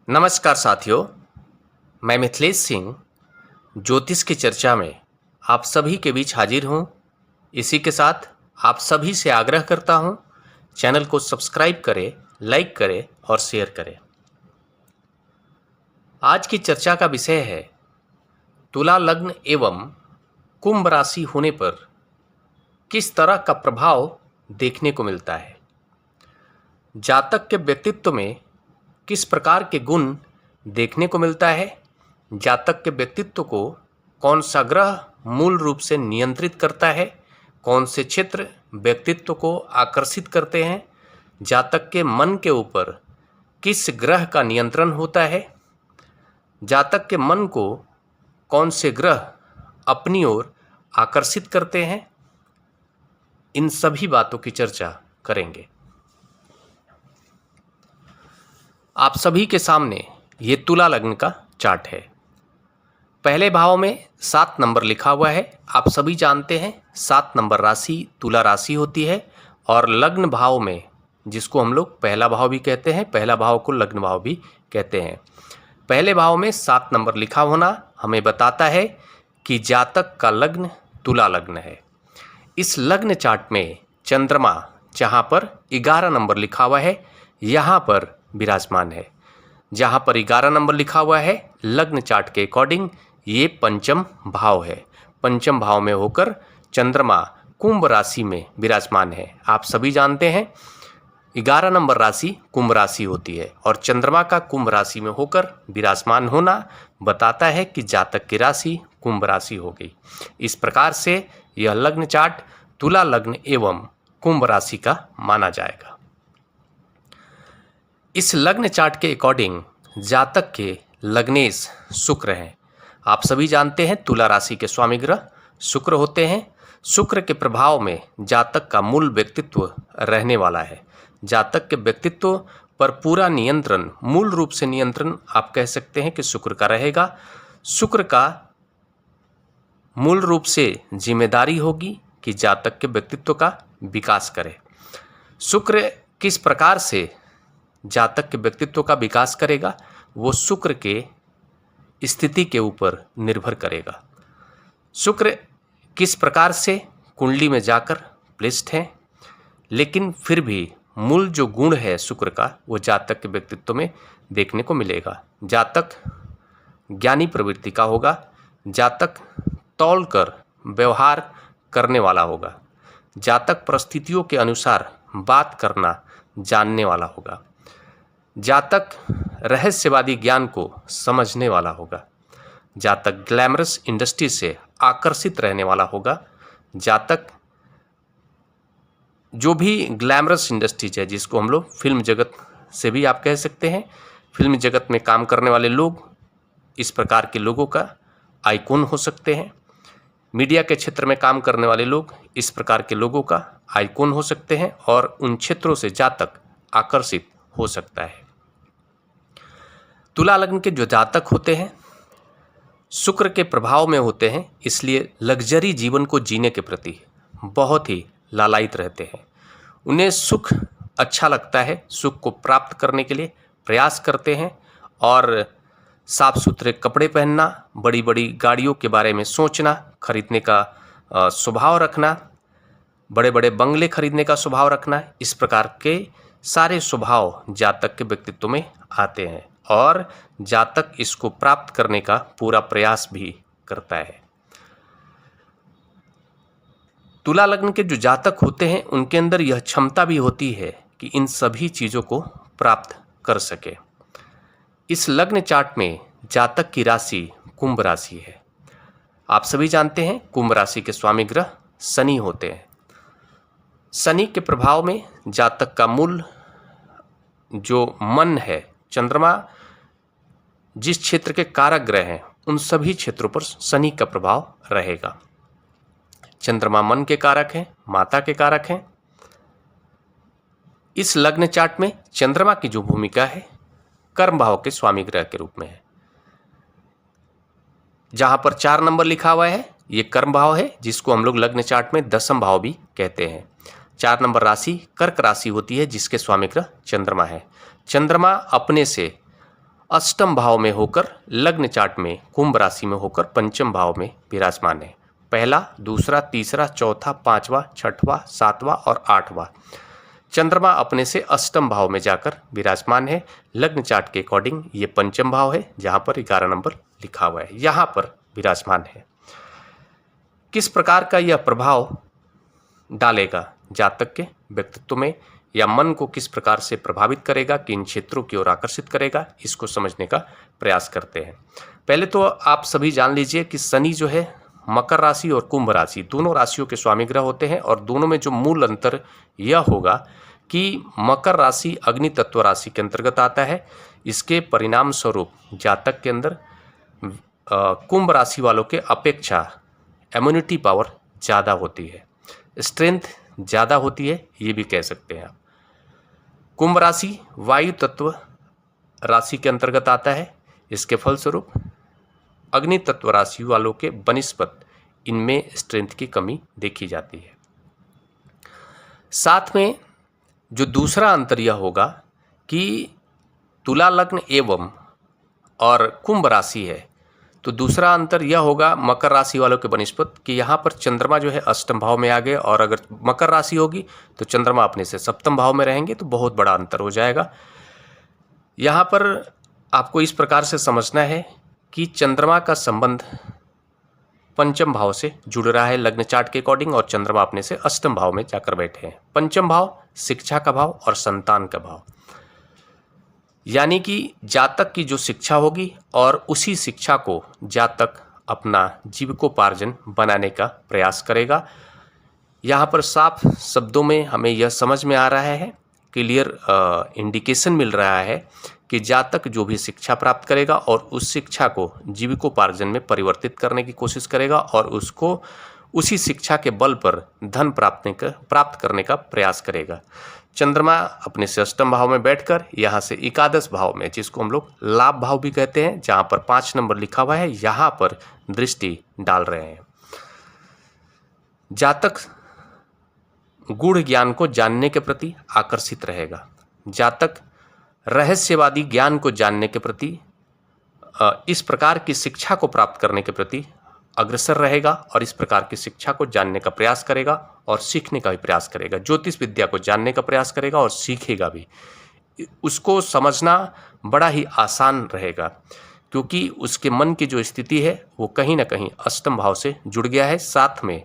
नमस्कार साथियों, मैं मिथिलेश सिंह ज्योतिष की चर्चा में आप सभी के बीच हाजिर हूँ। इसी के साथ आप सभी से आग्रह करता हूँ, चैनल को सब्सक्राइब करें, लाइक करें और शेयर करें। आज की चर्चा का विषय है तुला लग्न एवं कुंभ राशि होने पर किस तरह का प्रभाव देखने को मिलता है। जातक के व्यक्तित्व में किस प्रकार के गुण देखने को मिलता है। जातक के व्यक्तित्व को कौन सा ग्रह मूल रूप से नियंत्रित करता है, कौन से क्षेत्र व्यक्तित्व को आकर्षित करते हैं। जातक के मन के ऊपर किस ग्रह का नियंत्रण होता है। जातक के मन को कौन से ग्रह अपनी ओर आकर्षित करते हैं। इन सभी बातों की चर्चा करेंगे। आप सभी के सामने ये तुला लग्न का चार्ट है। पहले भाव में 7 नंबर लिखा हुआ है। आप सभी जानते हैं 7 नंबर राशि तुला राशि होती है और लग्न भाव में, जिसको हम लोग पहला भाव भी कहते हैं, पहला भाव को लग्न भाव भी कहते हैं। पहले भाव में 7 नंबर लिखा होना हमें बताता है कि जातक का लग्न तुला लग्न है। इस लग्न चार्ट में चंद्रमा जहाँ पर 11 नंबर लिखा हुआ है यहाँ पर विराजमान है। जहाँ पर 11 नंबर लिखा हुआ है लग्न चार्ट के अकॉर्डिंग ये पंचम भाव है। पंचम भाव में होकर चंद्रमा कुंभ राशि में विराजमान है। आप सभी जानते हैं 11 नंबर राशि कुंभ राशि होती है और चंद्रमा का कुंभ राशि में होकर विराजमान होना बताता है कि जातक की राशि कुंभ राशि हो गई। इस प्रकार से यह लग्न चार्ट तुला लग्न एवं कुंभ राशि का माना जाएगा। इस लग्न चार्ट के अकॉर्डिंग जातक के लग्नेश शुक्र हैं। आप सभी जानते हैं तुला राशि के स्वामी ग्रह शुक्र होते हैं। शुक्र के प्रभाव में जातक का मूल व्यक्तित्व रहने वाला है। जातक के व्यक्तित्व पर पूरा नियंत्रण, मूल रूप से नियंत्रण आप कह सकते हैं कि शुक्र का रहेगा। शुक्र का मूल रूप से जिम्मेदारी होगी कि जातक के व्यक्तित्व का विकास करे। शुक्र किस प्रकार से जातक के व्यक्तित्व का विकास करेगा वो शुक्र के स्थिति के ऊपर निर्भर करेगा। शुक्र किस प्रकार से कुंडली में जाकर प्लेस्ड है, लेकिन फिर भी मूल जो गुण है शुक्र का वो जातक के व्यक्तित्व में देखने को मिलेगा। जातक ज्ञानी प्रवृत्ति का होगा। जातक तौल कर व्यवहार करने वाला होगा। जातक परिस्थितियों के अनुसार बात करना जानने वाला होगा। जातक रहस्यवादी ज्ञान को समझने वाला होगा। जातक ग्लैमरस इंडस्ट्री से आकर्षित रहने वाला होगा। जातक जो भी ग्लैमरस इंडस्ट्रीज है, जिसको हम लोग फिल्म जगत से भी आप कह सकते हैं, फिल्म जगत में काम करने वाले लोग इस प्रकार के लोगों का आइकॉन हो सकते हैं। मीडिया के क्षेत्र में काम करने वाले लोग इस प्रकार के लोगों का आइकॉन हो सकते हैं और उन क्षेत्रों से जातक आकर्षित हो सकता है। तुला लग्न के जो जातक होते हैं शुक्र के प्रभाव में होते हैं, इसलिए लग्जरी जीवन को जीने के प्रति बहुत ही लालायित रहते हैं। उन्हें सुख अच्छा लगता है, सुख को प्राप्त करने के लिए प्रयास करते हैं और साफ सुथरे कपड़े पहनना, बड़ी बड़ी गाड़ियों के बारे में सोचना, खरीदने का स्वभाव रखना, बड़े बड़े बंगले खरीदने का स्वभाव रखना, इस प्रकार के सारे स्वभाव जातक के व्यक्तित्व में आते हैं और जातक इसको प्राप्त करने का पूरा प्रयास भी करता है। तुला लग्न के जो जातक होते हैं उनके अंदर यह क्षमता भी होती है कि इन सभी चीज़ों को प्राप्त कर सके। इस लग्न चार्ट में जातक की राशि कुंभ राशि है। आप सभी जानते हैं कुंभ राशि के स्वामी ग्रह शनि होते हैं। शनि के प्रभाव में जातक का मूल जो मन है, चंद्रमा जिस क्षेत्र के कारक ग्रह हैं उन सभी क्षेत्रों पर शनि का प्रभाव रहेगा। चंद्रमा मन के कारक हैं, माता के कारक हैं। इस लग्न चार्ट में चंद्रमा की जो भूमिका है कर्म भाव के स्वामी ग्रह के रूप में है। जहां पर 4 नंबर लिखा हुआ है ये कर्म भाव है, जिसको हम लोग लग्न चार्ट में 10th भाव भी कहते हैं। 4 नंबर राशि कर्क राशि होती है जिसके स्वामी ग्रह चंद्रमा है। चंद्रमा अपने से अष्टम भाव में होकर लग्न चार्ट में कुंभ राशि में होकर पंचम भाव में विराजमान है। पहला, दूसरा, तीसरा, चौथा, पांचवा, छठवां, सातवां और आठवां चंद्रमा अपने से अष्टम भाव में जाकर विराजमान है। लग्न चार्ट के अकॉर्डिंग ये पंचम भाव है, जहां पर 11 नंबर लिखा हुआ है, यहां पर विराजमान है। किस प्रकार का यह प्रभाव डालेगा जातक के व्यक्तित्व में या मन को किस प्रकार से प्रभावित करेगा, किन क्षेत्रों की ओर आकर्षित करेगा, इसको समझने का प्रयास करते हैं। पहले तो आप सभी जान लीजिए कि शनि जो है मकर राशि और कुंभ राशि दोनों राशियों के स्वामी ग्रह होते हैं, और दोनों में जो मूल अंतर यह होगा कि मकर राशि अग्नि तत्व राशि के अंतर्गत आता है। इसके परिणाम स्वरूप जातक के अंदर कुंभ राशि वालों के अपेक्षा इम्यूनिटी पावर ज़्यादा होती है, स्ट्रेंथ ज़्यादा होती है, ये भी कह सकते हैं आप। कुंभ राशि वायु तत्व राशि के अंतर्गत आता है। इसके फलस्वरूप अग्नि तत्व राशि वालों के बनिस्पत इनमें स्ट्रेंथ की कमी देखी जाती है। साथ में जो दूसरा अंतर यह होगा कि तुला लग्न एवं और कुंभ राशि है, तो दूसरा अंतर यह होगा मकर राशि वालों के बनिस्पत कि यहाँ पर चंद्रमा जो है अष्टम भाव में आ गए, और अगर मकर राशि होगी तो चंद्रमा अपने से सप्तम भाव में रहेंगे, तो बहुत बड़ा अंतर हो जाएगा। यहाँ पर आपको इस प्रकार से समझना है कि चंद्रमा का संबंध पंचम भाव से जुड़ रहा है लग्न चार्ट के अकॉर्डिंग, और चंद्रमा अपने से अष्टम भाव में जाकर बैठे हैं। पंचम भाव शिक्षा का भाव और संतान का भाव, यानी कि जातक की जो शिक्षा होगी और उसी शिक्षा को जातक अपना जीविकोपार्जन बनाने का प्रयास करेगा। यहाँ पर साफ शब्दों में हमें यह समझ में आ रहा है, क्लियर इंडिकेशन मिल रहा है कि जातक जो भी शिक्षा प्राप्त करेगा और उस शिक्षा को जीविकोपार्जन में परिवर्तित करने की कोशिश करेगा, और उसको उसी शिक्षा के बल पर धन प्राप्त करने का प्रयास करेगा। चंद्रमा अपने से अष्टम भाव में बैठकर यहाँ से एकादश भाव में, जिसको हम लोग लाभ भाव भी कहते हैं, जहाँ पर 5 नंबर लिखा हुआ है, यहाँ पर दृष्टि डाल रहे हैं। जातक गूढ़ ज्ञान को जानने के प्रति आकर्षित रहेगा। जातक रहस्यवादी ज्ञान को जानने के प्रति, इस प्रकार की शिक्षा को प्राप्त करने के प्रति अग्रसर रहेगा, और इस प्रकार की शिक्षा को जानने का प्रयास करेगा और सीखने का भी प्रयास करेगा। ज्योतिष विद्या को जानने का प्रयास करेगा और सीखेगा भी। उसको समझना बड़ा ही आसान रहेगा, क्योंकि उसके मन की जो स्थिति है वो कहीं ना कहीं अष्टम भाव से जुड़ गया है। साथ में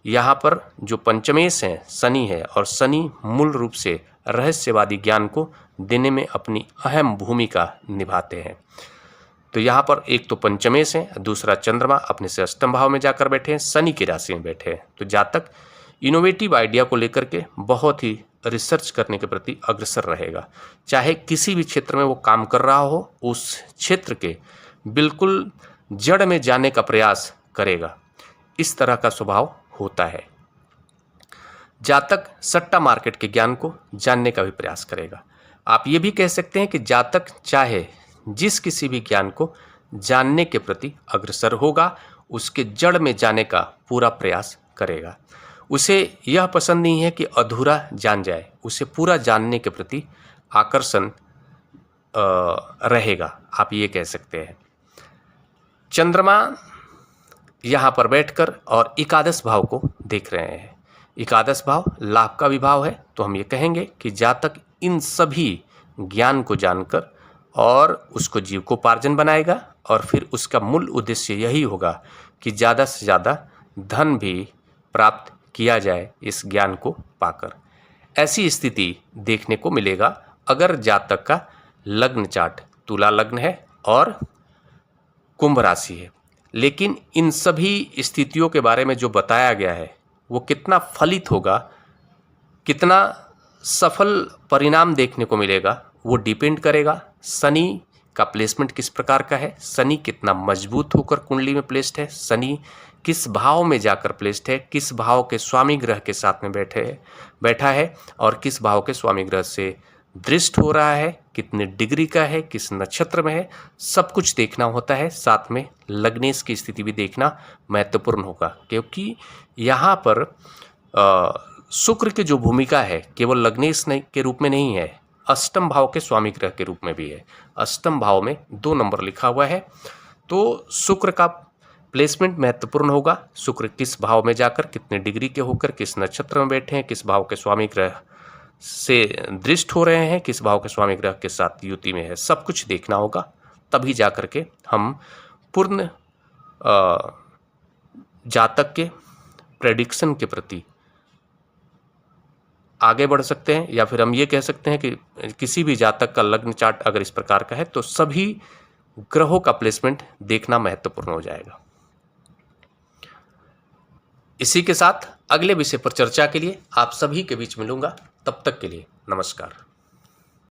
यहाँ पर जो पंचमेश हैं शनि है, और शनि मूल रूप से रहस्यवादी ज्ञान को देने में अपनी अहम भूमिका निभाते हैं। तो यहाँ पर एक तो पंचमेश है, दूसरा चंद्रमा अपने से अष्टम भाव में जाकर बैठे हैं, शनि की राशि में बैठे हैं। तो जातक इनोवेटिव आइडिया को लेकर के बहुत ही रिसर्च करने के प्रति अग्रसर रहेगा। चाहे किसी भी क्षेत्र में वो काम कर रहा हो, उस क्षेत्र के बिल्कुल जड़ में जाने का प्रयास करेगा। इस तरह का स्वभाव होता है। जातक सट्टा मार्केट के ज्ञान को जानने का भी प्रयास करेगा। आप ये भी कह सकते हैं कि जातक चाहे जिस किसी भी ज्ञान को जानने के प्रति अग्रसर होगा, उसके जड़ में जाने का पूरा प्रयास करेगा। उसे यह पसंद नहीं है कि अधूरा जान जाए, उसे पूरा जानने के प्रति आकर्षण रहेगा, आप ये कह सकते हैं। चंद्रमा यहाँ पर बैठकर और एकादश भाव को देख रहे हैं। एकादश भाव लाभ का विभाव है, तो हम ये कहेंगे कि जातक इन सभी ज्ञान को जानकर और उसको जीविकोपार्जन बनाएगा, और फिर उसका मूल उद्देश्य यही होगा कि ज़्यादा से ज़्यादा धन भी प्राप्त किया जाए इस ज्ञान को पाकर। ऐसी स्थिति देखने को मिलेगा अगर जातक का लग्न चार्ट तुला लग्न है और कुंभ राशि है। लेकिन इन सभी स्थितियों के बारे में जो बताया गया है वो कितना फलित होगा, कितना सफल परिणाम देखने को मिलेगा, वो डिपेंड करेगा शनि का प्लेसमेंट किस प्रकार का है, शनि कितना मजबूत होकर कुंडली में प्लेस्ड है, शनि किस भाव में जाकर प्लेस्ड है, किस भाव के स्वामी ग्रह के साथ में बैठा है और किस भाव के स्वामी ग्रह से दृष्ट हो रहा है, कितने डिग्री का है, किस नक्षत्र में है, सब कुछ देखना होता है। साथ में लग्नेश की स्थिति भी देखना महत्वपूर्ण होगा, क्योंकि यहाँ पर शुक्र की जो भूमिका है केवल लग्नेश के रूप में नहीं है, अष्टम भाव के स्वामी ग्रह के रूप में भी है। अष्टम भाव में 2 नंबर लिखा हुआ है, तो शुक्र का प्लेसमेंट महत्वपूर्ण होगा। शुक्र किस भाव में जाकर, कितने डिग्री के होकर, किस नक्षत्र में बैठे हैं, किस भाव के स्वामी ग्रह से दृष्ट हो रहे हैं, किस भाव के स्वामी ग्रह के साथ युति में है, सब कुछ देखना होगा। तभी जाकर के हम पूर्ण जातक के प्रेडिक्शन के प्रति आगे बढ़ सकते हैं, या फिर हम ये कह सकते हैं कि किसी भी जातक का लग्न चार्ट अगर इस प्रकार का है तो सभी ग्रहों का प्लेसमेंट देखना महत्वपूर्ण हो जाएगा। इसी के साथ अगले विषय पर चर्चा के लिए आप सभी के बीच मिलूंगा। तब तक के लिए नमस्कार।